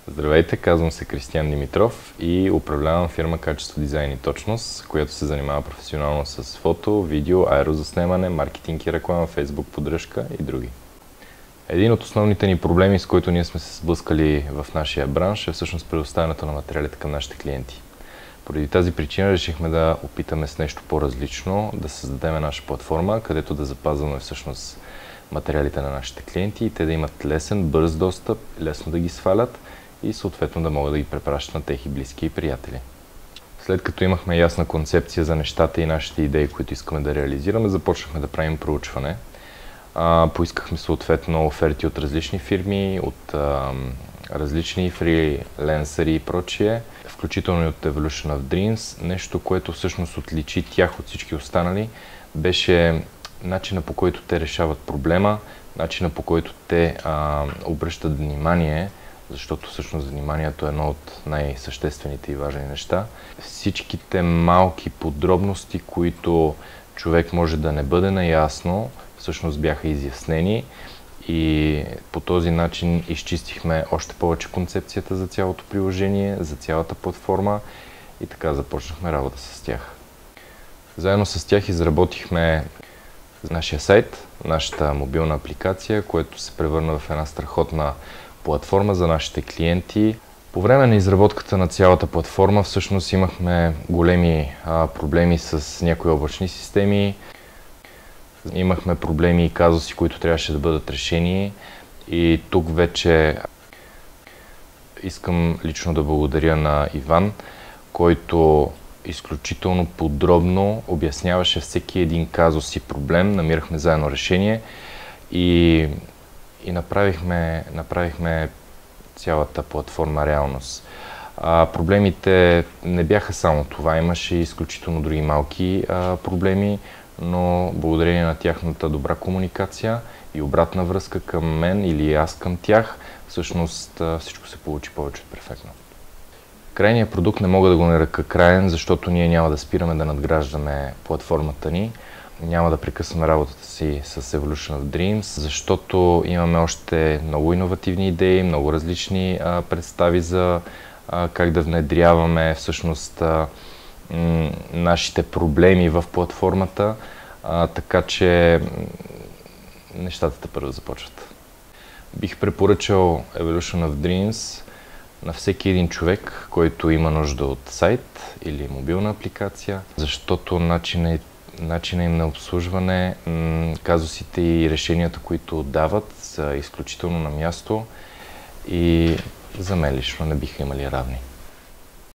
Здравейте, казвам се Кристиян Димитров и управлявам фирма Качество, дизайн и точност, която се занимава професионално с фото, видео, аерозаснемане, маркетинг и реклама, фейсбук поддръжка и други. Един от основните ни проблеми, с който ние сме се сблъскали в нашия бранш, е всъщност предоставянето на материалите към нашите клиенти. Поради тази причина решихме да опитаме с нещо по-различно, да създадем наша платформа, където да запазваме всъщност материалите на нашите клиенти и те да имат лесен, бърз достъп, лесно да ги свалят и съответно да могат да ги препращат на техни близки и приятели. След като имахме ясна концепция за нещата и нашите идеи, които искаме да реализираме, започнахме да правим проучване. Поискахме съответно оферти от различни фирми, от различни фриленсъри и прочие, включително и от Evolution of Dreams. Нещо, което всъщност отличи тях от всички останали, беше начина, по който те решават проблема, начина, по който те обръщат внимание, защото всъщност вниманието е едно от най-съществените и важни неща. Всичките малки подробности, които човек може да не бъде наясно, всъщност бяха изяснени и по този начин изчистихме още повече концепцията за цялото приложение, за цялата платформа и така започнахме работа с тях. Заедно с тях изработихме нашия сайт, нашата мобилна апликация, което се превърна в една страхотна платформа за нашите клиенти. По време на изработката на цялата платформа всъщност имахме големи проблеми с някои облачни системи. Имахме проблеми и казуси, които трябваше да бъдат решени и тук вече искам лично да благодаря на Иван, който изключително подробно обясняваше всеки един казус и проблем, намирахме заедно решение и направихме цялата платформа реалност. Проблемите не бяха само това, имаше изключително други малки проблеми, но благодарение на тяхната добра комуникация и обратна връзка към мен или аз към тях, всъщност всичко се получи повече от перфектно. Крайният продукт не мога да го нарека краен, защото ние няма да спираме да надграждаме платформата ни. Няма да прекъсваме работата си с Evolution of Dreams, защото имаме още много иновативни идеи, много различни представи за как да внедряваме всъщност нашите проблеми в платформата, така че нещата тепърва започват. Бих препоръчал Evolution of Dreams на всеки един човек, който има нужда от сайт или мобилна апликация, защото начинът им на обслужване, казусите и решенията, които дават, са изключително на място и за мен лично не биха имали равни.